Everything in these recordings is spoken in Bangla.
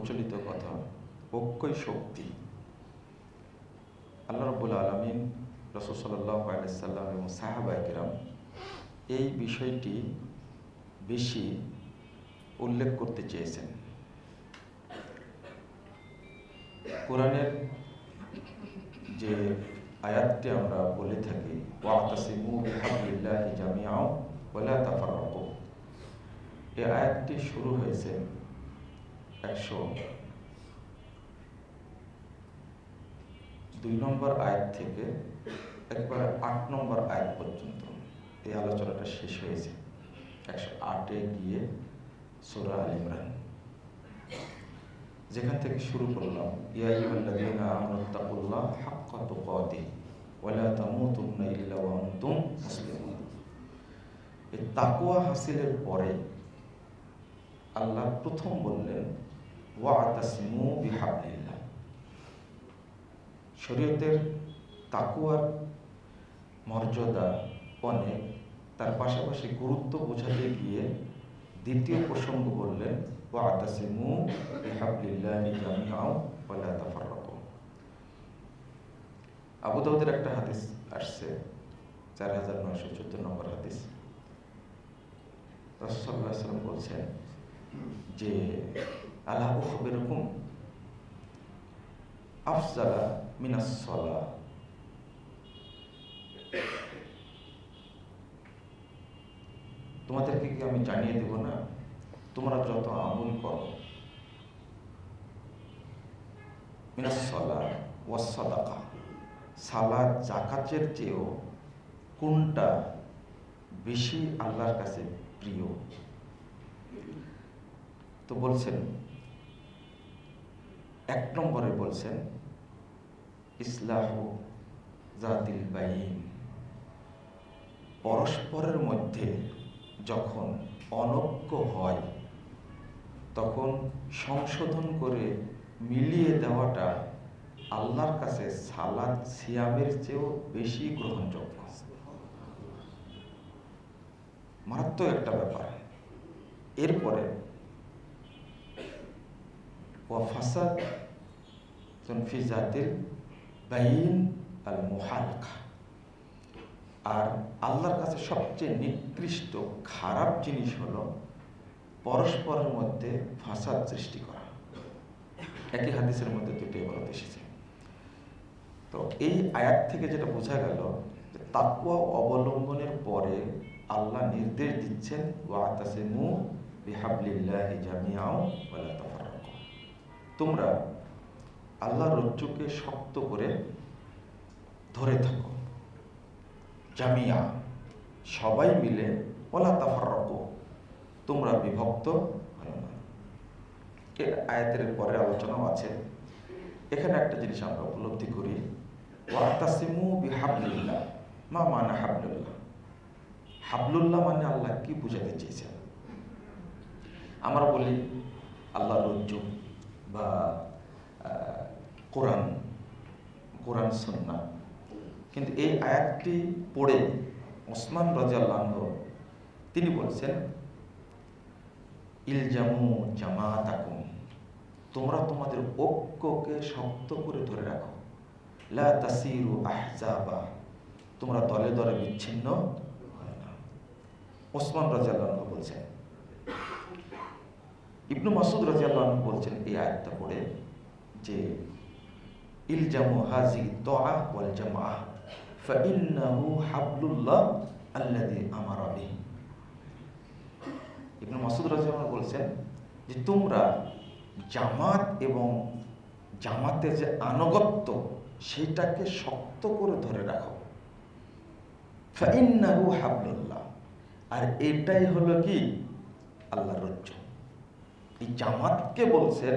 প্রচলিত কথা, ঐক্যই শক্তি। আল্লাহ রাব্বুল আলামিন, রাসূল সাল্লাল্লাহু আলাইহি সাল্লাম এবং সাহাবায়ে কেরাম এই বিষয়টি বেশি উল্লেখ করতে চেয়েছেন। কোরআনের যে আয়াতটি আমরা বলে থাকি, ওয়াতাসিমু বিহাবলিল্লাহি জামিআন ওয়া লা তাফাররাকু, এই আয়াতটি শুরু হয়েছে 102 নম্বর আয়াত থেকে একবার 8 নম্বর আয়াত পর্যন্ত এই আলোচনাটা শেষ হয়েছে। 108-এ গিয়ে সূরা আল ইমরান, যেখান থেকে শুরু করলাম, ইয়া আইয়ুহাল্লাযীনা আমানুত্তাকুল্লাহ হাক্কা তুকাতিহি ওয়া লা তামুতুন্না ইল্লা ওয়া আনতুম মুসলিমুন। এই তাকওয়া হাসিলের পরে আল্লাহ প্রথম বললেন ওয়াতাসিমু বিহাবলিল্লাহ। শরীয়তের তাকওয়ার মর্যাদা অনেক, তার পাশাপাশি গুরুত্ব বোঝাতে গিয়ে দ্বিতীয় প্রসঙ্গ বললেন ওয়াতাসিমু বিহাবলিল্লাহি জামিআন ওয়া লা তাফাররাকু। আবু দাউদের একটা হাদিস আসছে, 4914 নম্বর হাদিস। রাসূল সাল্লাল্লাহু আলাইহি ওয়াসাল্লাম বলছেন যে আলা উখবিরুকুম আফজালা মিনাস সালাহ। তোমাদেরকে কি আমি জানিয়ে দেব না, তোমরা যত আমল করো, মিনাস সালাহ ওয়াস সাদাকা, সালাত যাকাতের চেয়েও কোনটা বেশি আল্লাহর কাছে প্রিয়? তো বলছেন 1 নম্বরে বলছেন ইসলাহু যাতিল বাইন, পরস্পরের মধ্যে যখন অনৈক্য হয় তখন সংশোধন করে মিলিয়ে দেওয়াটা আল্লাহর কাছে সালাত সিয়ামের চেয়েও বেশি গ্রহণযোগ্য। মারাত্মক একটা ব্যাপার। এরপরে ওয়া ফাসাদ ফি যাতিল বাইন আল মুহালাকা, আর আল্লাহর কাছে সবচেয়ে নিকৃষ্ট খারাপ জিনিস হলো পরস্পরের মধ্যে ফাসাদ সৃষ্টি করা। একই হাদিসের মধ্যে দুটো ইবারত এসেছে। তো এই আয়াত থেকে যেটা বোঝা গেল যে তাকওয়া অবলম্বনের পরে আল্লাহ নির্দেশ দিচ্ছেন ওয়াতাসিমু বিহাবলিল্লাহি জামিআন ওয়া লা তাফাররাকু, তোমরা আল্লাহর রজ্জুকে শক্ত করে ধরে থাকো, জামিয়া সবাই মিলে, ওয়া লা তাফাররাকু তোমরা বিভক্ত হও না। এর আয়াতের পরে আলোচনাও আছে। এখানে একটা জিনিস আমরা উপলব্ধি করি, ওয়াতাসিমু বিহাবলিল্লাহ, মা মানা হাবলুল্লাহ। হাবলুল্লাহ মানে আল্লাহ কি বুঝাতে চেয়েছেন? আমরা বলি আল্লাহর রজ্জু বা কোরআন সুন্নাহ, কিন্তু এই আয়াতটি পড়ে ওসমান রাদিয়াল্লাহু আনহু তিনি বলছেন ইলজামু জামাতাকুম, তোমরা তোমাদের ঐক্যকে শক্ত করে ধরে রাখো, লা তাসিরু আহজাবা, তোমরা দলে দলে বিচ্ছিন্ন হয় না। ওসমান রাদিয়াল্লাহু আনহু বলছেন। ইবনু মাসউদ রাদিয়াল্লাহু আনহু বলছেন এই আয়াতটা পড়ে যে ইলজামু হাযিহি তাআ ওয়াল জামাআহ ফাইন্নাহু হাবলুল্লাহ আল্লাযী আমারা বিহি। ইবনু মাসউদ রাদিয়াল্লাহু আনহু বলছেন যে তোমরা জামাত এবং জামাতের যে আনুগত্য সেটাকে শক্ত করে ধরে রাখো, ফাইন্নাহু হাবলুল্লাহ, আর এটাই হলো কি আল্লাহর রজ্জু। এই জামাতকে বলছেন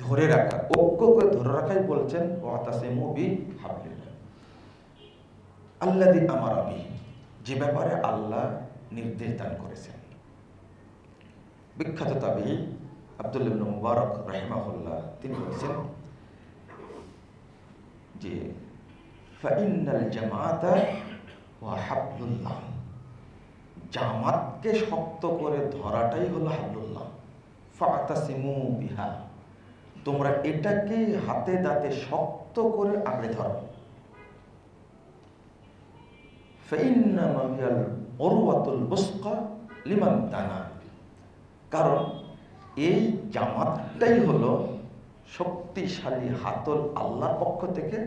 ধরে রাখা, ঐক্যকে ধরে রাখাই বলছেন ওয়াতাসিমু বিহাবলিল্লাহ আল্লাযী আমারা বিহি, যে ব্যাপারে আল্লাহ নির্দেশ দান করেছেন। বিখ্যাত তাবী আব্দুল্লাহ ইবনে মুবারক রাহিমাহুল্লাহ তিনি বলেছেন যে ফাইন্নাল জামাতা ওয়া হাবলুল্লাহ, জামাতকে শক্ত করে ধরাটাই হলো হাবলুল্লাহ। ফাতাসিমু বিহা, তোমরা এটাকে হাতে দাঁতে শক্ত করে আঁকড়ে ধরো। ফাইন্নামা হিয়াল উরওয়াতুল বুসকা লিমান দানা, কারণ এই জামাতটাই হলো শক্তিশালী হাতল আল্লাহর পক্ষ থেকে,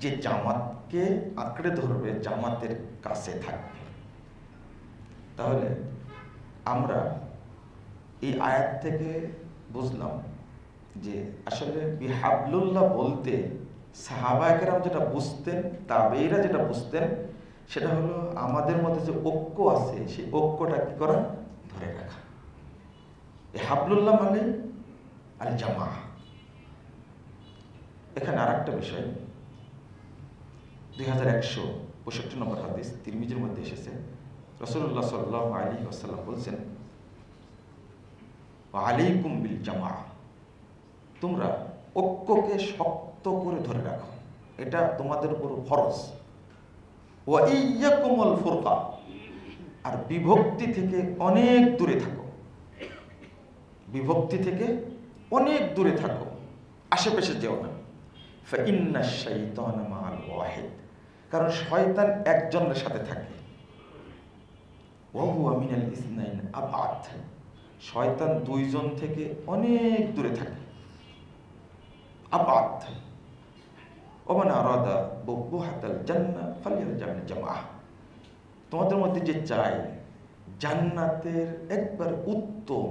যে জামাতকে আঁকড়ে ধরবে, জামাতের কাছে থাকবে। তাহলে আমরা এই আয়াত থেকে বুঝলাম যে আসলে বিহাবলুল্লাহ বলতে সাহাবায়ে কেরাম যেটা বুঝতেন, তাবেঈরা যেটা বুঝতেন, সেটা হলো আমাদের মধ্যে যে ঐক্য আছে সেই ঐক্যটা কি করা, ধরে রাখা। এই হাবলুল্লাহ মানে আল জামা। এখানে আর একটা বিষয়, 2165 নম্বর হাদিস তিরমিজির মধ্যে এসেছে, রাসূলুল্লাহ সাল্লাল্লাহু আলাইহি ওয়াসাল্লাম বলছেন, ওয়া আলাইকুম বিল জামা, তোমরা ঐক্যকে শক্ত করে ধরে রাখো, এটা তোমাদের উপর ফরজ। ওয়া ইয়্যাকুমুল ফুরকা, আর বিভক্তি থেকে অনেক দূরে থাকো, বিভক্তি থেকে অনেক দূরে থাকো, আশেপাশে যেও না। ফাইন্নাশ শাইতানা মাআল ওয়াহিদ, কারণ শয়তান একজনের সাথে থাকে। ওয়া হুয়া মিনাল ইসনাইন আবআদ, শয়তান দুইজন থেকে অনেক দূরে থাকে। আবআদ। ওমান আরাদা বুবুহাতাল জান্নাহ ফালইয়ালজামিল জামাআহ, তোমাদের মধ্যে যে চায় জান্নাতের একবার উত্তম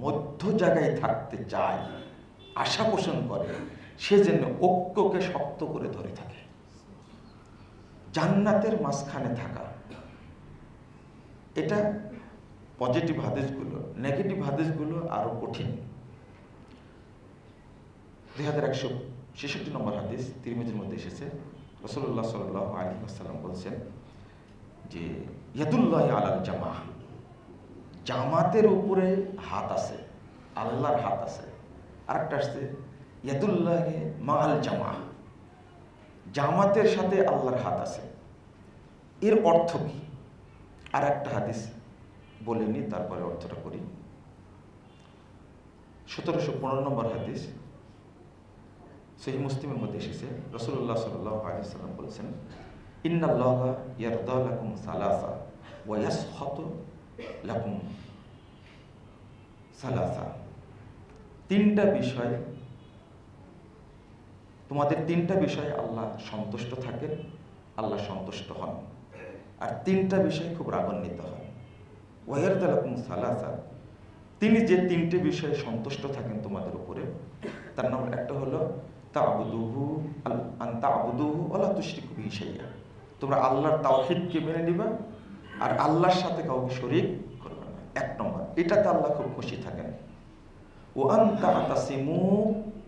মধ্য জায়গায় থাকতে চায়, আশা পোষণ করে, সেজন্য ঐক্যকে শক্ত করে ধরে থাকে। জান্নাতের মাঝখানে থাকা, এটা পজিটিভ হাদিসগুলো, নেগেটিভ হাদিসগুলো আরো কঠিন। 2166 নম্বর হাদিস তিরমিজির মধ্যে এসেছে, রাসূলুল্লাহ সাল্লাল্লাহু আলাইহি ওয়াসাল্লাম বলছেন যে ইয়াদুল্লাহি আলাল জামাহ, জামাতের উপরে হাত আছে, আল্লাহর হাত আছে। আরেকটা আসছে ইয়াদুল্লাহি মাআল জামাহ, জামাতের সাথে আল্লাহর হাত আছে। এর অর্থ কি? আর একটা হাদিস বলিনি, তারপরে অর্থটা করি। 1715 নম্বর হাদিস সহিহ মুসলিমের মধ্যে এসেছে, রাসূলুল্লাহ সাল্লাল্লাহু আলাইহি ওয়াসাল্লাম বলেছেন, ইন্নাল্লাহা ইয়ারদা লাকুম সালাসা ওয়া ইয়াসখাতু লাকুম সালাসা, তিনটা বিষয়, তোমাদের তিনটা বিষয়ে আল্লাহ সন্তুষ্ট থাকেন, আল্লাহ সন্তুষ্ট হন, আর তিনটা বিষয় খুব রাগান্বিত হন। ওয়া ইয়ারদা লাকুম সালাসা, তিনি যে তিনটে বিষয়ে সন্তুষ্ট থাকেন তোমাদের উপরে, তার নাম একটা হলো তা'বুদুহু আন তা'বুদুহু ওয়া লা তুশরিকু বিহি শাইআ, তোমরা আল্লাহর তাওহীদকে মেনে নিবা আর আল্লাহর সাথে কাউকে শরীক করবে না। এক নম্বর, এটাতে আল্লাহ খুব খুশি থাকেন। ওয়া আন তা'তাসিমু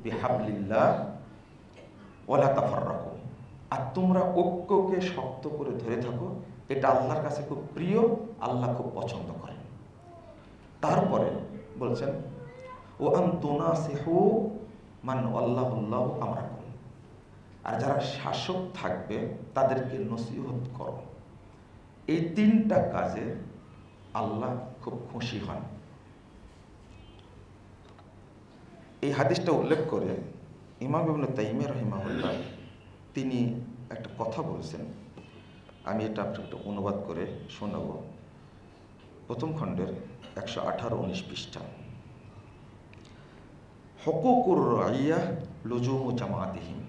বিহাবলিল্লাহ ওয়া লা তাফাররাকু, আর তোমরা ঐক্যকে শক্ত করে ধরে থাকো, এটা আল্লাহর কাছে খুব প্রিয়, আল্লাহ খুব পছন্দ করেন। তারপরে বলছেন ও আন তুনাসিহু মান আল্লাহুল্লাহু আমরাকুম, আর যারা শাসক থাকবে তাদেরকে নসিহত করো। এই তিনটা কাজে আল্লাহ খুব খুশি হন। এই হাদিসটা উল্লেখ করে ইমাম ইবনে তাইমিয়া রাহিমাহুল্লাহ তিনি একটা কথা বলছেন, আমি এটা আপনাকে অনুবাদ করে শোনাবো। প্রথম খণ্ডের 118-19 পৃষ্ঠা। হুকুকুর রাইয়া লুজুমু জামাতিহিম,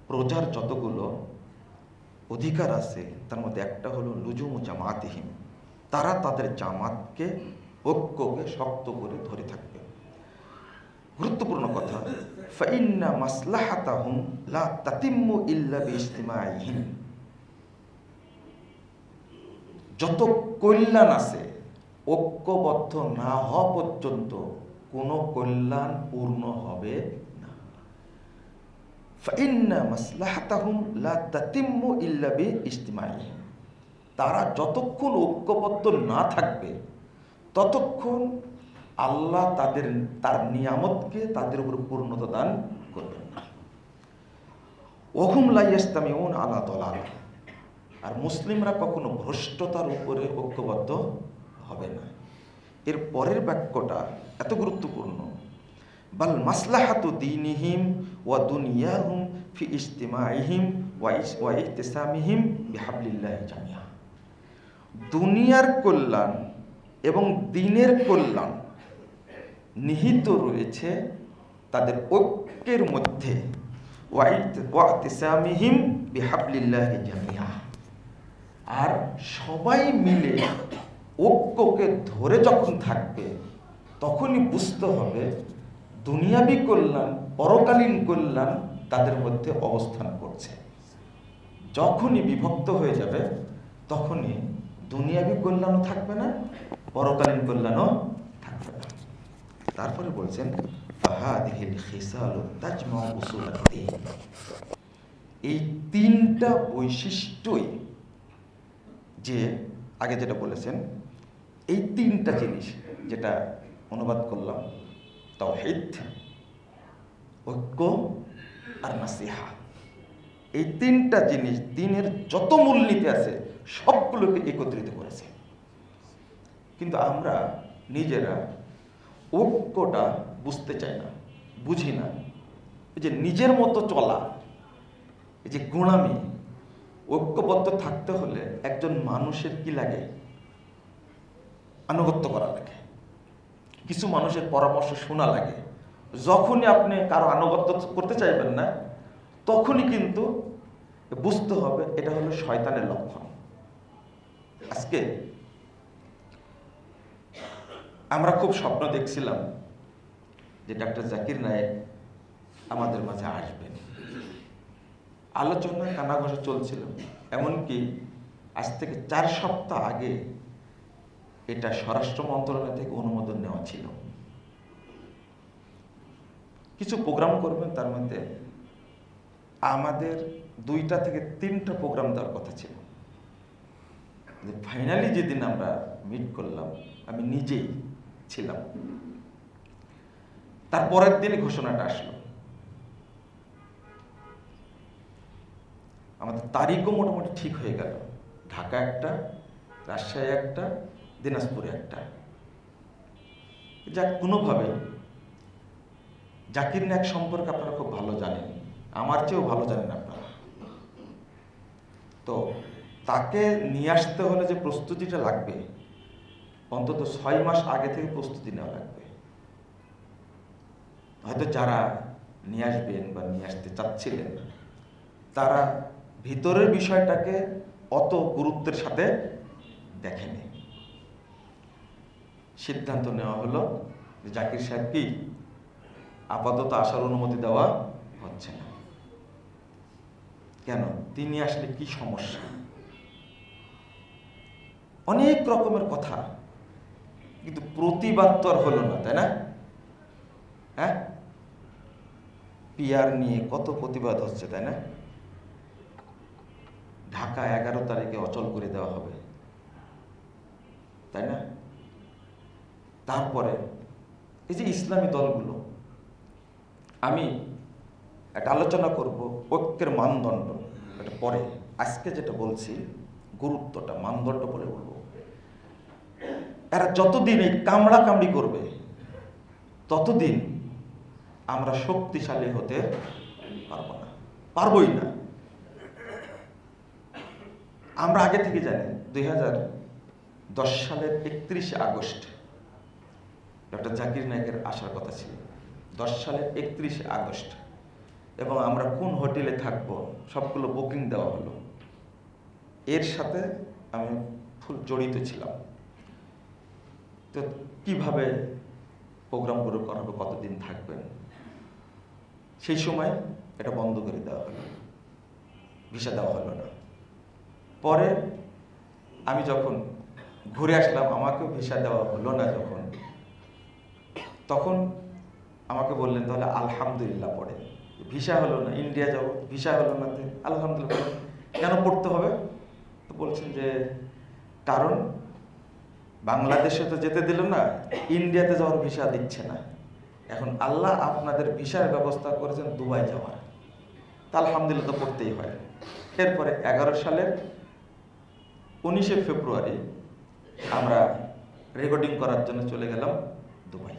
প্রজার যতগুলো অধিকার আছে তার মধ্যে একটা হলো লুজুমু জামাতিহিম, তারা তাদের জামাতকে, ঐক্যকে শক্ত করে ধরে থাকবে। গুরুত্বপূর্ণ কথা, ফাইন্না মাসলাহাতাহুম লা তাতিম্মু ইল্লা বিইজতিমাইহিম, যত কল্যাণ আছে ঐক্যবদ্ধ না হওয়া পর্যন্ত কোনো কল্যাণ পূর্ণ হবে না। ফাইন্না মাসলাহাতাহুম লা তাতিম্মু ইল্লা বিইজতিমাইহিম, তারা যতক্ষণ ঐক্যবদ্ধ না থাকবে ততক্ষণ আল্লাহ তার নিয়ামতকে তাদের উপর পূর্ণতা দান করবেন না। ওহুম লা ইয়াস্তামিউন আলা দালাল, আর মুসলিমরা কখনো ভ্রষ্টতার উপরে ঐক্যবদ্ধ হবে না। এর পরের বাক্যটা এত গুরুত্বপূর্ণ, বাল মাসলাহাতু দীনিহিম ওয়া দুনিয়াহুম ফি ইজতিমাইহিম ওয়া ইহতিসামিহিম বিহাবলিল্লাহি জামিয়া। দুনিয়ার কল্যাণ এবং দ্বীনের কল্যাণ নিহিত রয়েছে তাদের ঐক্যের মধ্যে, ওয়া ইহতিসামিহিম বিহাবলিল্লাহি জামিয়া। আর সবাই মিলে ঐক্যকে ধরে যখন থাকবে তখনই বুঝতে হবে দুনিয়াবী কল্যাণ পরকালীন কল্যাণ তাদের মধ্যে অবস্থান করছে। যখনই বিভক্ত হয়ে যাবে তখনই দুনিয়াবী কল্যাণও থাকবে না, পরকালীন কল্যাণও থাকবে না। তারপরে বলছেন ফাহাদিহিল খিসালু তাজমাউ উসুলাদ্দীন। এই তিনটা বৈশিষ্ট্যই, যে আগে যেটা বলেছেন, এই তিনটা জিনিস যেটা অনুবাদ করলাম, তাওহীদ, ঐক্য আর নাসিহা, এই তিনটা জিনিস দ্বীনের যত মূলনীতি আছে সবগুলোকে একত্রিত করেছে। কিন্তু আমরা নিজেরা ঐক্যটা বুঝতে চাই না, বুঝি না। এই যে নিজের মতো চলা, এই যে গোঁড়ামি, ঐক্যবদ্ধ থাকতে হলে একজন মানুষের কি লাগে? আনুগত্য করা লাগে, কিছু মানুষের পরামর্শ শোনা লাগে। যখনই আপনি কারো আনুগত্য করতে চাইবেন না, তখনই কিন্তু বুঝতে হবে এটা হলো শয়তানের লক্ষণ। আজকে আমরা খুব স্বপ্ন দেখছিলাম যে ডাক্তার জাকির নায়েক আমাদের মাঝে আসবেন। আলোচনা কানাঘষা চলছিল, এমনকি আজ থেকে 4 সপ্তাহ আগে এটা স্বরাষ্ট্র মন্ত্রণালয় থেকে অনুমোদন নেওয়া ছিল। কিছু প্রোগ্রাম করবেন, তার মধ্যে আমাদের 2টা থেকে 3টা প্রোগ্রাম দেওয়ার কথা ছিল। ফাইনালি যেদিন আমরা মিট করলাম, আমি নিজেই ছিলাম, তারপরের দিনই ঘোষণাটা আসলো। আমাদের তারিখও মোটামুটি ঠিক হয়ে গেল। ঢাকা একটা, রাজশাহী একটা, দিনাজপুরে একটা। যাক, কোনোভাবে জাকির নায়েক সম্পর্কে আপনারা খুব ভালো জানেন, আমার চেয়েও ভালো জানেন আপনারা। তো তাকে নিয়ে আসতে হলে যে প্রস্তুতিটা লাগবে, অন্তত 6 মাস আগে থেকে প্রস্তুতি নেওয়া লাগবে। হয়তো যারা নিয়ে আসবেন বা নিয়ে আসতে চাচ্ছিলেন, তারা ভিতরের বিষয়টাকে অত গুরুত্বের সাথে দেখেনি। সিদ্ধান্ত নেওয়া হলো যে জাকির সাহেব কি আপাতত আসার অনুমতি দেওয়া হচ্ছে না। কেন? তিনি আসলে কি সমস্যা? অনেক রকমের কথা, কিন্তু প্রতিবাদ তো আর হলো না, তাই না? হ্যাঁ, পিআর নিয়ে কত প্রতিবাদ হচ্ছে, তাই না? ঢাকা 11 তারিখে অচল করে দেওয়া হবে, তাই না? তারপরে এই যে ইসলামী দলগুলো, আমি একটা আলোচনা করব ঐক্যের মানদণ্ড, এটা পরে। আজকে যেটা বলছি গুরুত্বটা, মানদণ্ড বলে বলবো। এরা যতদিন এই কামড়া কামড়ি করবে, ততদিন আমরা শক্তিশালী হতে পারবো না, পারবোই না। আমরা আগে থেকে জানি 2010 সালের 31শে আগস্ট ডক্টর জাকির নায়েকের আসার কথা ছিল, 10 সালের 31শে আগস্ট, এবং আমরা কোন হোটেলে থাকবো সবগুলো বুকিং দেওয়া হলো। এর সাথে আমি ফুল জড়িত ছিলাম। তো কিভাবে প্রোগ্রামগুলো করাবো, কতদিন থাকবেন, সেই সময় এটা বন্ধ করে দেওয়া হলো, ভিসা দেওয়া হলো না। পরে আমি যখন ঘুরে আসলাম, আমাকেও ভিসা দেওয়া হলো না যখন, তখন আমাকে বললেন তাহলে আলহামদুলিল্লাহ পড়ে। ভিসা হলো না, ইন্ডিয়া যাব, ভিসা হলো না, আলহামদুলিল্লাহ কেন পড়তে হবে? তো বলছেন যে কারণ বাংলাদেশে তো যেতে দিল না, ইন্ডিয়াতে যাওয়ার ভিসা দিচ্ছে না, এখন আল্লাহ আপনাদের ভিসার ব্যবস্থা করেছেন দুবাই যাওয়ার, তা আলহামদুলিল্লাহ তো পড়তেই হয়। এরপরে 11 সালের 19শে ফেব্রুয়ারি আমরা রেকর্ডিং করার জন্য চলে গেলাম দুবাই।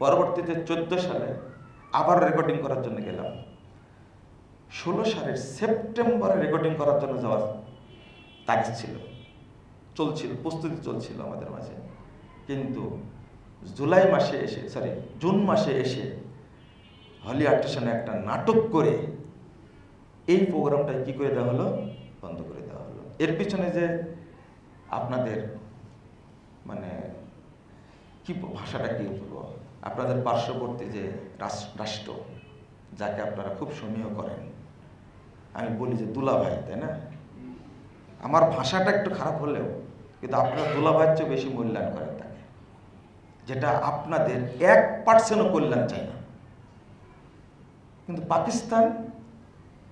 পরবর্তীতে 14 সালে আবার রেকর্ডিং করার জন্য গেলাম। 16 সালের সেপ্টেম্বরে রেকর্ডিং করার জন্য যাওয়ার তারিখ ছিল, প্রস্তুতি চলছিল আমাদের মাঝে। কিন্তু জুন মাসে এসে হলি আর্টিসানে একটা নাটক করে এই প্রোগ্রামটা কি করে দেওয়া হলো, বন্ধ করে দেওয়া হলো। এর পিছনে যে আপনাদের মানে কি ভাষাটা কি বলবো, আপনাদের পার্শ্ববর্তী যে রাষ্ট্র, যাকে আপনারা খুব সমীহ করেন, আমি বলি যে দুলাভাই, তাই না? আমার ভাষাটা একটু খারাপ হলেও কিন্তু আপনারা দুলাভাইয়ের চেয়ে বেশি মূল্যায়ন করেন তাকে, যেটা আপনাদের 1% কল্যাণ চাই না। কিন্তু পাকিস্তান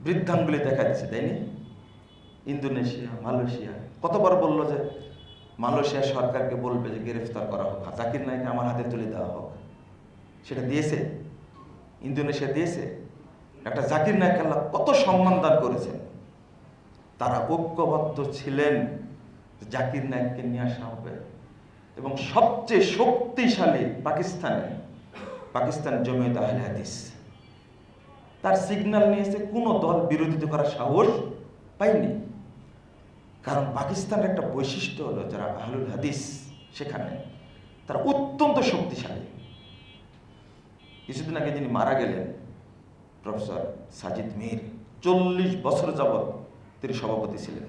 বৃদ্ধাঙ্গুলি দেখা দিচ্ছে, তাই না? ইন্দোনেশিয়া, মালয়েশিয়া কতবার বললো যে মালয়েশিয়া সরকারকে বলবে যে গ্রেফতার করা হোক, জাকির নায়েককে আমার হাতে তুলে দেওয়া হোক। সেটা দিয়েছে? ইন্দোনেশিয়া দিয়েছে? একটা জাকির নায়েক আল্লাহ কত সম্মান দান করেছেন। তারা ঐক্যবদ্ধ ছিলেন, জাকির নায়েককে নিয়ে আসা হবে। এবং সবচেয়ে শক্তিশালী পাকিস্তান জমিয়ত আহলে হাদিস, তার সিগন্যাল নিয়েছে, কোনো দল বিরোধিতা করার সাহস পায়নি। কারণ পাকিস্তানের একটা বৈশিষ্ট্য হলো যারা আহলুল হাদিস সেখানে তারা অত্যন্ত শক্তিশালী। কিছুদিন আগে যিনি মারা গেলেন প্রফেসর সাজিদ মীর, 40 বছর যাবৎ তিনি সভাপতি ছিলেন।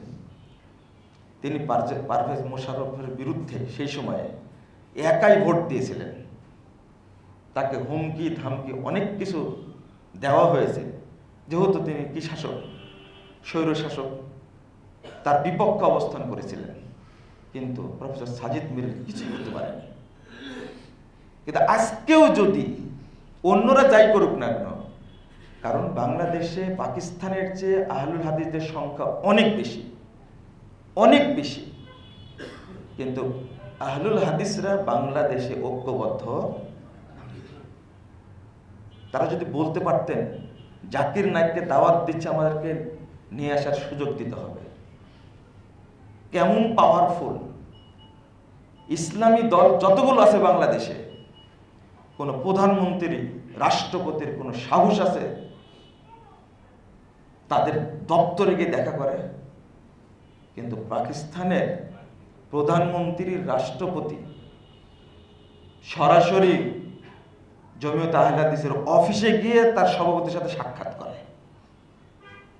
তিনি পারভেজ মোশাররফের বিরুদ্ধে সেই সময়ে একাই ভোট দিয়েছিলেন। তাকে হুমকি ধামকি অনেক কিছু দেওয়া হয়েছে, যেহেতু তিনি কি শাসক, স্বৈর শাসক, তার বিপক্ষে অবস্থান করেছিলেন। কিন্তু প্রফেসর সাজিদ মীর কিছু করতে পারেনি। কিন্তু আজকেও যদি অন্যরা যাই করুক না কেন, কারণ বাংলাদেশে পাকিস্তানের চেয়ে আহলুল হাদিসদের সংখ্যা অনেক বেশি, কিন্তু আহলুল হাদিসরা বাংলাদেশে ঐক্যবদ্ধ। তারা যদি বলতে পারতেন জাকির নায়েককে দাওয়াত দিচ্ছে, আমাদেরকে নিয়ে আসার সুযোগ দিতে হবে, কেমন পাওয়ারফুল ইসলামী দল যতগুলো আছে বাংলাদেশে, কোন প্রধানমন্ত্রী, রাষ্ট্রপতির কোন সাহস আছে তাদের দপ্তরে গিয়ে দেখা করে? কিন্তু পাকিস্তানের প্রধানমন্ত্রী, রাষ্ট্রপতি সরাসরি জমিয়ত আহলে হাদিসের অফিসে গিয়ে তার সভাপতির সাথে সাক্ষাৎ করে,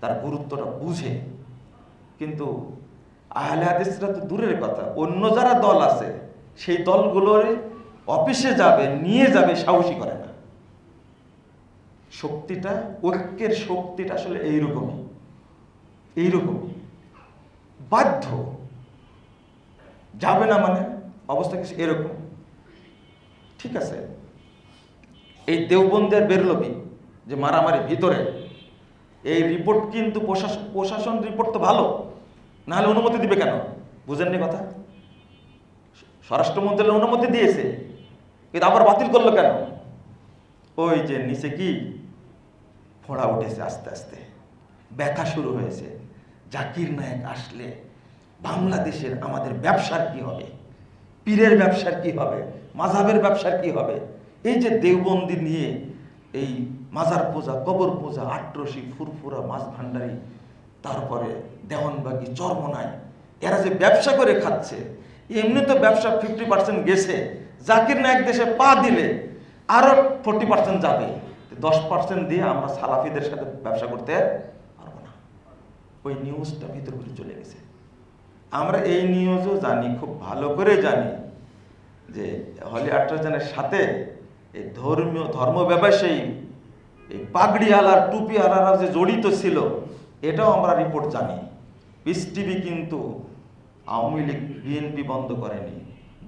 তার গুরুত্বটা বুঝে। কিন্তু আহলে হাদিসরা তো দূরের কথা, অন্য যারা দল আছে সেই দলগুলোর অফিসে যাবে, নিয়ে যাবে, সাহসী করে না। শক্তিটা, ঐক্যের শক্তিটা আসলে এইরকমই বাধ্য যাবে না, মানে অবস্থা কিছু এরকম। ঠিক আছে, এই দেওবন্দের বেরলবি যে মারামারি ভিতরে, এই রিপোর্ট কিন্তু প্রশাসন রিপোর্ট তো ভালো, না হলে অনুমতি দিবে কেন? বুঝেননি কথা? স্বরাষ্ট্র মন্ত্রণালয় অনুমতি দিয়েছে, কিন্তু আবার বাতিল করলো কেন? ওই যে নিচে কি ফোড়া উঠেছে, আস্তে আস্তে ব্যথা শুরু হয়েছে। জাকির নায়েক আসলে বাংলাদেশের আমাদের ব্যবসার কি হবে, পীরের ব্যবসার কি হবে, মাযহাবের ব্যবসার কি হবে? এই যে দেওবন্দি নিয়ে এই মাজার পূজা, কবর পূজা, আট্রসি, ফুরফুরা, মাছ ভান্ডারি, তারপরে দেওয়ানবাগি, চরমনাই, এরা যে ব্যবসা করে খাচ্ছে, এমনি তো ব্যবসা 50% গেছে, জাকির নায়েক দেশে পা দিলে আরো 40% যাবে। 10% দিয়ে আমরা সালাফিদের সাথে ব্যবসা করতে পারবো না। ওই নিউজটা ভিতর ভিতরে চলে গেছে। আমরা এই নিউজও জানি, খুব ভালো করে জানি যে হলি আর্টিসানের সাথে এই ধর্ম ব্যবসায়ী, এই পাগড়িওয়ালার, টুপিওয়ালারা যে জড়িত ছিল, এটাও আমরা রিপোর্ট জানি। পিস টিভি কিন্তু আওয়ামী লীগ, বিএনপি বন্ধ করেনি,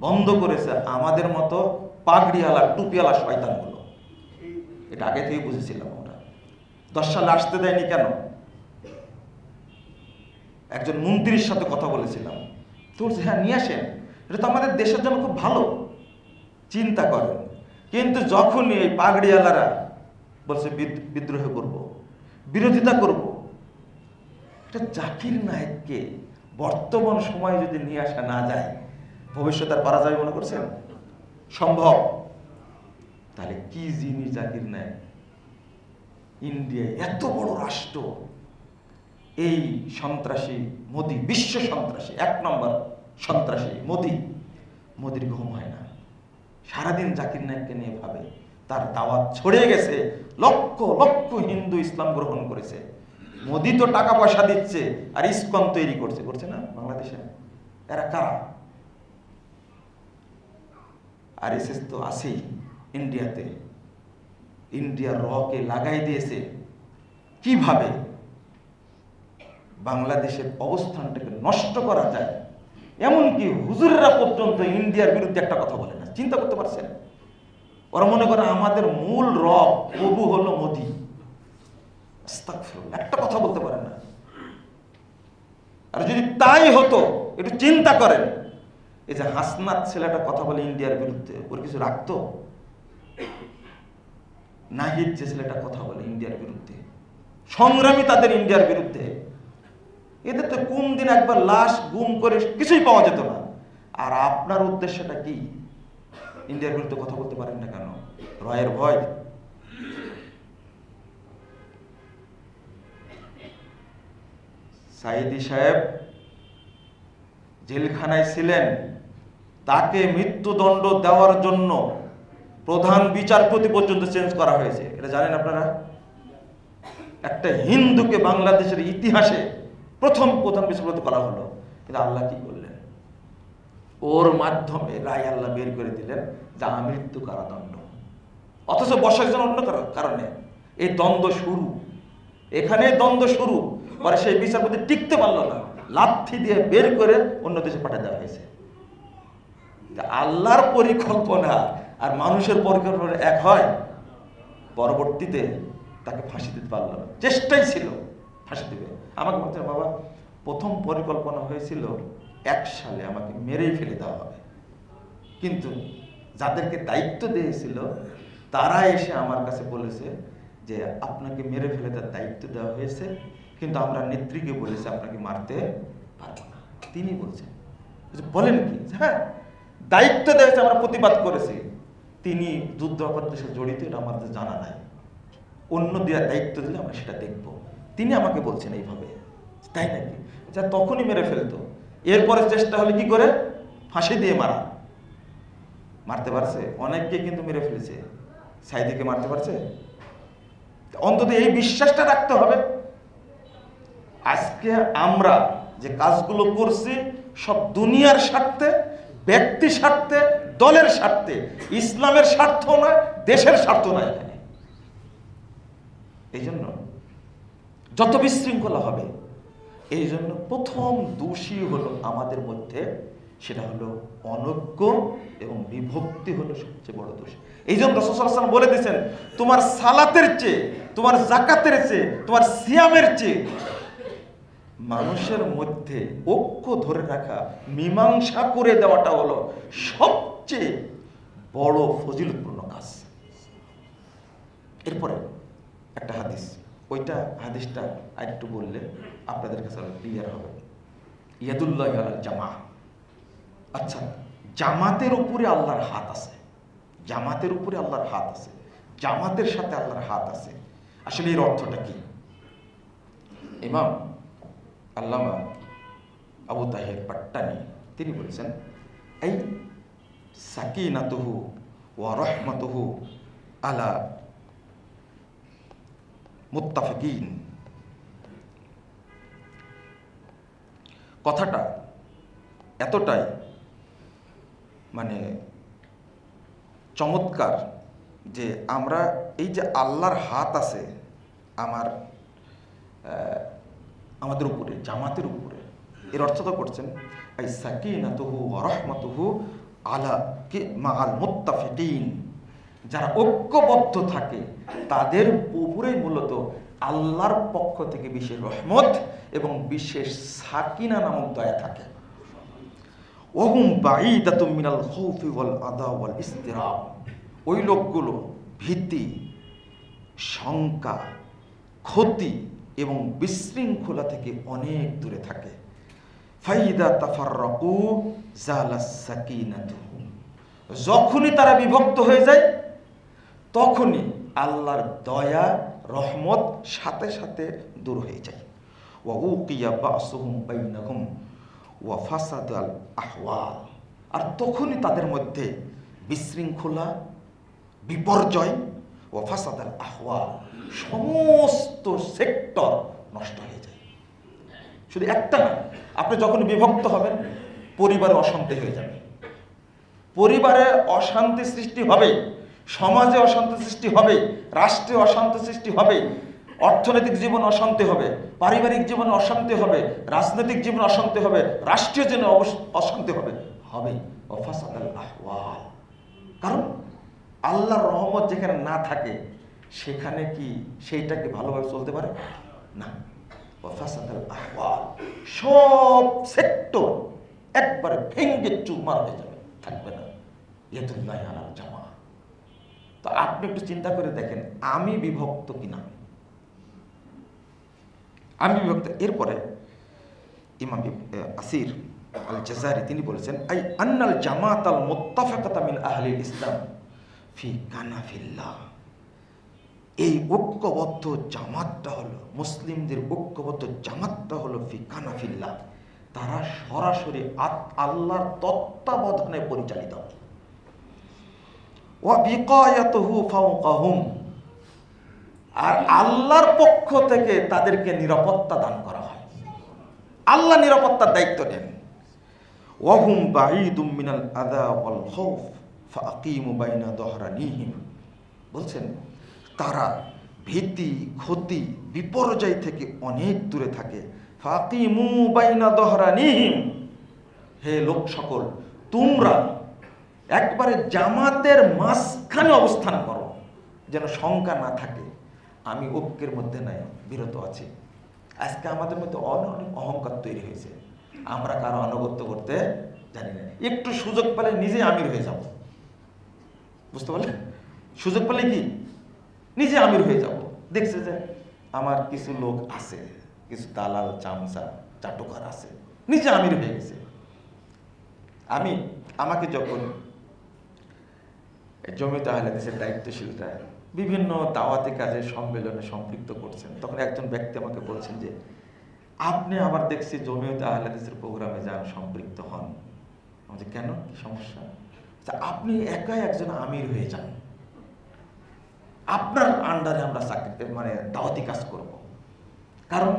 বন্ধ করেছে আমাদের মতো পাগড়িওয়ালা, টুপিওয়ালা শয়তানগুলো। এটা আগে থেকে বুঝেছিলাম আমরা। 10 সালে আসতে দেয়নি কেন? একজন মন্ত্রীর সাথে কথা বলেছিলাম, তো বলছে হ্যাঁ নিয়ে আসেন, এটা তো আমাদের দেশের জন্য খুব ভালো, চিন্তা করেন। কিন্তু যখনই এই পাগড়িওয়ালারা বলছে বিদ্রোহ করব, বিরোধিতা করব, এটা জাকির নায়েককে বর্তমান সময়ে যদি নিয়ে আসা না যায়, ভবিষ্যতে আর পারা যাবে মনে করছেন? সম্ভব। তাহলে কি জিনিস জাকির নায়েক, ইন্ডিয়া এত বড় রাষ্ট্র, এই সন্ত্রাসী মোদি, বিশ্ব সন্ত্রাসী, 1 নম্বর সন্ত্রাসী মোদির ঘুম হয় না, সারাদিন জাকির নায়েককে নিয়ে ভাবে। তার দাওয়াত ছড়িয়ে গেছে, লক্ষ লক্ষ হিন্দু ইসলাম গ্রহণ করেছে। মোদি তো টাকা পয়সা দিচ্ছে আর ইসকন তৈরি করছে না বাংলাদেশে। এরা কারা? আরএসএস তো আছেই ইন্ডিয়াতে, ইন্ডিয়ার রকে লাগাই দিয়েছে। কিভাবে বাংলাদেশের অবস্থানটাকে নষ্ট করা যায়, এমনকি হুজুররা পর্যন্ত ইন্ডিয়ার বিরুদ্ধে একটা কথা বলে না। চিন্তা করতে পারছেন? ওরা মনে করে আমাদের মূল রব প্রভু হলো মোদি। আস্তাগফিরুল্লাহ, একটা কথা বলতে পারে না। আর যদি তাই হতো, একটু চিন্তা করেন, এই যে হাসনাত ছেলেটা কথা বলে ইন্ডিয়ার বিরুদ্ধে, ওর কিছু রাখতো? নাহিদ যে ছেলেটা কথা বলে ইন্ডিয়ার বিরুদ্ধে, সংগ্রামী তাদের ইন্ডিয়ার বিরুদ্ধে, এদের তো কোন দিন একবার লাশ গুম করে কিছুই পাওয়া যেত না। আর আপনার উদ্দেশ্যটা কি? ইন্ডিয়ার বিরুদ্ধে কথা বলতে পারেন না কেন? রয়ের ভয়? সাইদি সাহেব জেলখানায় ছিলেন, তাকে মৃত্যুদণ্ড দেওয়ার জন্য প্রধান বিচারপতি পর্যন্ত চেঞ্জ করা হয়েছে। এটা জানেন আপনারা? একটা হিন্দুকে বাংলাদেশের ইতিহাসে প্রথম প্রধান বিচারপতি করা হলো। কিন্তু আল্লাহ কি করলেন? ওর মাধ্যমে রায় আল্লাহ বের করে দিলেন যে মৃত্যু কারাদণ্ড। অথচ বসার জন্য অন্য কারণে এই দ্বন্দ্ব শুরু, এখানে দ্বন্দ্ব শুরু পরে সেই বিচারপতি টিকতে পারলো না, লাথি দিয়ে বের করে অন্য দেশে পাঠিয়ে দেওয়া হয়েছে। আল্লাহর পরিকল্পনা আর মানুষের পরিকল্পনা এক হয়? পরবর্তীতে তাকে ফাঁসি দিতে পারল না, চেষ্টাই ছিল ফাঁসি দিবে। আমাকে বলছে, বাবা প্রথম পরিকল্পনা হয়েছিল 1 সালে আমাকে মেরেই ফেলে দেওয়া হবে, কিন্তু যাদেরকে দায়িত্ব দিয়েছিল তারা এসে আমার কাছে বলেছে যে আপনাকে মেরে ফেলে তার দায়িত্ব দেওয়া হয়েছে, কিন্তু আমরা নেত্রীকে বলেছি আপনাকে মারতে পারবো না। তিনি বলছেন, বলেন কি? হ্যাঁ, দায়িত্ব দিয়েছে, আমরা প্রতিবাদ করেছি। তিনি যুদ্ধ অপরাধের সাথে জড়িত, এটা আমাদের জানা নাই, অন্য দেওয়ার দায়িত্ব দিলে আমরা সেটা দেখব। তিনি আমাকে বলছেন এইভাবে। তাই নাকি? যা তখনই মেরে ফেলতো। এরপরে চেষ্টা হলে কি করে? ফাঁসি দিয়ে মারতে পারছে? অনেককে কিন্তু মেরে ফেলেছে। সাইদিকে মারতে পারছে? অন্তত এই বিশ্বাসটা রাখতে হবে। আজকে আমরা যে কাজগুলো করছি সব দুনিয়ার স্বার্থে, ব্যক্তি স্বার্থে, দলের স্বার্থে, ইসলামের স্বার্থ নয়, দেশের স্বার্থ নয়। এখানে এই জন্য যত বিশৃঙ্খলা হবে, এই জন্য প্রথম দোষী হলো আমাদের মধ্যে, সেটা হলো অনজ্ঞ এবং বিভক্তি হলো সবচেয়ে বড় দোষ। এই জন্য রাসূল সাল্লাল্লাহু আলাইহি ওয়াসাল্লাম বলে দিয়েছেন, তোমার সালাতের চেয়ে, তোমার যাকাতের চেয়ে, তোমার সিয়ামের চেয়ে মানুষের মধ্যে ঐক্য ধরে রাখা, মীমাংসা করে দেওয়াটা হলো সবচেয়ে বড় ফজিলতপূর্ণ কাজ। এরপরে একটা হাদিস, ওইটা হাদিসটা আরেকটু বললে আপনাদের কাছে ক্লিয়ার হবে। ইয়াদুল্লাহি আলাল জামা। আচ্ছা, জামাতের উপরে আল্লাহর হাত আছে, জামাতের উপরে আল্লাহর হাত আছে, জামাতের সাথে আল্লাহর হাত আছে। আসলে এর অর্থটা কি? ইমাম আল্লামা আবু তাহের পাট্টানি তিনি বলেছেন, এই সাকিনাতুহু ওয়া রাহমাতুহু আলা মুত্তাফিকিন। কথাটা এতটাই মানে চমৎকার যে আমরা এই যে আল্লাহর হাত আছে আমাদের উপরে, জামাতের উপরে, এর অর্থ তো করছেন এই সাকিনাতুহু ওয়া রাহমাতুহু আলা মাআল মুত্তাফিকিন, যারা ঐক্যবদ্ধ থাকে তাদের উপরেই মূলত আল্লাহর পক্ষ থেকে বিশেষ রহমত এবং বিশেষ সাকিনা নামক দয়া থাকে। ওহুম বাঈদাতুম মিনাল খাউফি ওয়াল আদা ওয়াল ইসতিরাব, ওই লোকগুলো ভীতি, শঙ্কা, ক্ষতি এবং বিশৃঙ্খলা থেকে অনেক দূরে থাকে। ফাইদা তাফাররাকু জালাস সাকিনাতুহু, যখনই তারা বিভক্ত হয়ে যায় তখনই আল্লাহর দয়া রহমত সাথে সাথে দূর হয়ে যায়। ওয়া উকিয়া বাসুহুম বাইনাহুম ওয়া ফাসাদাল আহওয়াল, আর তখনই তাদের মধ্যে বিশৃঙ্খলা, বিপর্যয়, ওয়া ফাসাদাল আহওয়াল, সমস্ত সেক্টর নষ্ট হয়ে যায়। শুধু একটা না, আপনি যখন বিভক্ত হবেন পরিবারে অশান্তি হয়ে যাবে, পরিবারে অশান্তি সৃষ্টি হবে, সমাজে অশান্তি সৃষ্টি হবে, রাষ্ট্রে অশান্তি সৃষ্টি হবে, অর্থনৈতিক জীবন অশান্তি হবে, পারিবারিক জীবনে অশান্তি হবে, রাজনৈতিক জীবনে অশান্তি হবে, রাষ্ট্রীয় জীবনে অশান্তি হবে হবে ওয়াফাসাদাল আহওয়াল। কারণ আল্লাহর রহমত যেখানে না থাকে সেখানে কি সেইটাকে ভালোভাবে চলতে পারে না। ওয়াফাসাদাল আহওয়াল, সব সেক্টর একবারে ভেঙ্গে চুরমার হয়ে যাবে, থাকবে না। ইয়াদুল্লাহি আলাল জামা। তো আপনি একটু চিন্তা করে দেখেন আমি বিভক্ত কিনা, আমি বিভক্ত। এরপরে ইমাম আসির আল জাযারি তিনি বলেছেন আই আন্নাল জামাত আল মুত্তাফাকাতা মিন আহলিল ইসলাম ফি কানাফিল্লাহ, এই ঐক্যবদ্ধ জামাতটা হলো, মুসলিমদের ঐক্যবদ্ধ জামাতটা হলো ফি কানাফিল্লাহ, তারা সরাসরি আল্লাহর তত্ত্বাবধানে পরিচালিত। ওয়া বিকায়াতুহু ফাওকাহুম, আর আল্লাহর পক্ষ থেকে তাদেরকে নিরাপত্তা দান করা হয়, আল্লাহ নিরাপত্তার দায়িত্ব নেন। ওয়াহুম বাঈদুম মিনাল আযা ওয়াল খাউফ ফাআকিমু বাইনা যহরানিহিম, বলছেন তারা ভীতি, ক্ষতি, বিপর্যয় থেকে অনেক দূরে থাকে। ফাআকিমু বাইনা যহরানিহিম, হে লোক সকল তোমরা একবারে জামাতের মাঝখানে অবস্থান করো, যেন শঙ্কা না থাকে আমি ঐক্যের মধ্যে নাই, বিরত আছি। আজকে আমাদের মধ্যে অনেক অহংকার তৈরি হয়েছে, আমরা কারো আনুগত্য করতে জানি না। একটু সুযোগ পেলে নিজে আমির হয়ে যাব, বুঝতে পারলেন? সুযোগ পেলে কি নিজে আমির হয়ে যাব। দেখছে যে আমার কিছু লোক আছে, কিছু দালাল চামচা চাটুকার আছে, নিজে আমির হয়ে গেছে। আমাকে যখন জমিয়তে আহলে হাদিসের দায়িত্বশীলরা বিভিন্ন দাওয়াতি কাজের সম্মেলনে সম্পৃক্ত করছেন, তখন একজন ব্যক্তি আমাকে বলছেন যে আপনি আবার দেখছি জমিয়তে আহলে হাদিসের প্রোগ্রামে যান, সম্পৃক্ত হন। আমি কেন, কি সমস্যা? আপনি একাই একজন আমির হয়ে যান, আপনার আন্ডারে আমরা চাকরিতে মানে দাওয়াতি কাজ করব। কারণ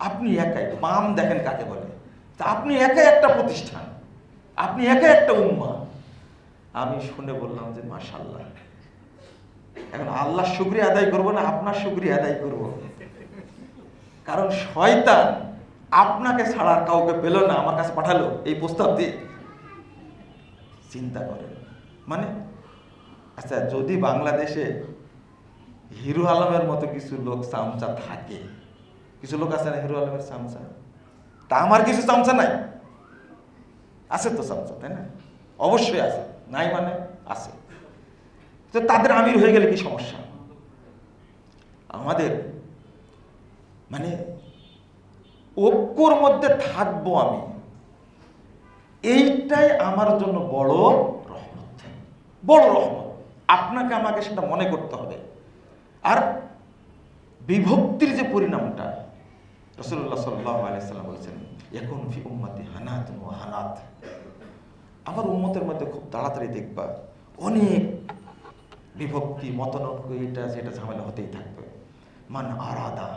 আপনি একাই, পাম দেখেন কাকে বলে, তা আপনি একাই একটা প্রতিষ্ঠান, আপনি একাই একটা উম্মাহ। আমি শুনে বললাম যে মাশাআল্লাহ, এখন আল্লাহর শুকরিয়া আদায় করবো না আপনার শুকরিয়া আদায় করব? কারণ শয়তান আপনাকে ছাড়া কাউকে পেল না, আমার কাছে পাঠালো এই প্রস্তাব দিয়ে। চিন্তা করেন, মানে আচ্ছা যদি বাংলাদেশে হিরো আলমের মতো কিছু লোক চামচা থাকে, কিছু লোক আছে না হিরো আলমের চামচা, তা আমার কিছু চামচা নাই? আছে তো চামচা, তাই না? অবশ্যই আছে, নাই মানে আছে। তো তাদের আমির হয়ে গেলে কি সমস্যা? আমাদের মানে ঐক্যর মধ্যে থাকবো আমি, এইটাই আমার জন্য বড় রহমত, বড় রহমত। আপনাকে আমাকে সেটা মনে করতে হবে। আর বিভক্তির যে পরিণামটা রাসূলুল্লাহ সাল্লাল্লাহু আলাইহি ওয়াসাল্লাম বলেছেন ইয়াকুনু ফি উম্মতি হানাতুন ওয়া হানাত, আমার উম্মতের মধ্যে খুব তাড়াতাড়ি দেখবা অনেক বিভক্তি, মতানৈক্য, এটা সেটা ঝামেলা হতেই থাকবে। মান আরাদা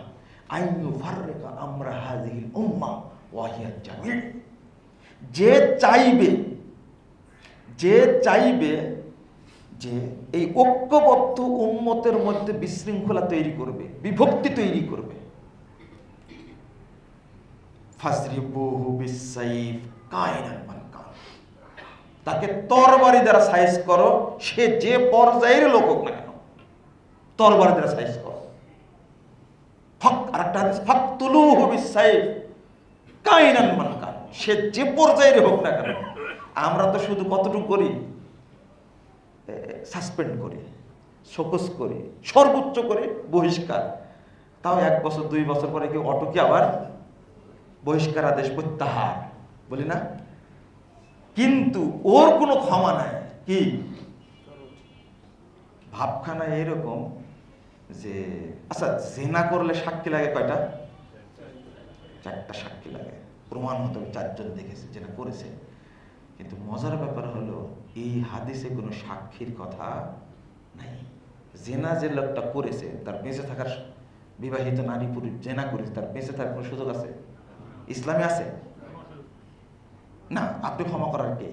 আন ইউফাররিকা আমরা হাযিহিল উম্মাহ ওয়া হিয়া জামি', যে চাইবে যে এই ঐক্যবদ্ধ উম্মতের মধ্যে বিশৃঙ্খলা তৈরি করবে, বিভক্তি তৈরি করবে, ফাজরিবুহু বিস-সাইফ কায়নান মান কান, তাকে তরবারি দ্বারা সাইজ করো, সে যে পর্যায়ের লোক হোক না কেন, তরবারি দ্বারা সাইজ করো। আরেকটা হাদিস ফাকতুলুহু বিস-সাইফ কায়নান মান কান, সে যে পর্যায়ের হোক না কেন। আমরা তো শুধু কতটুকু করি, সাসপেন্ড করি, শোকজ করি, সর্বোচ্চ করে বহিষ্কার। তাও 1 বছর 2 বছর পরে কি অটোকে আবার বহিষ্কার আদেশ প্রত্যাহার, বলি না? কিন্তু ওর কোনো ক্ষমা নাই। কি ভাবখানা এরকম যে আচ্ছা, জেনা করলে সাক্ষী লাগে কয়টা? 4টা সাক্ষী লাগে, প্রমাণ হতে হবে 4 জন দেখেছে জেনা করেছে। কিন্তু মজার ব্যাপার হলো এই হাদিসে কোনো সাক্ষীর কথা নাই। জেনা যে লোকটা করেছে তার বেঁচে থাকার, বিবাহিত নারী পুরুষ জেনা করেছে তার বেঁচে থাকার কোনো সুযোগ আছে ইসলামে? আছে না। আপনি ক্ষমা করার কে?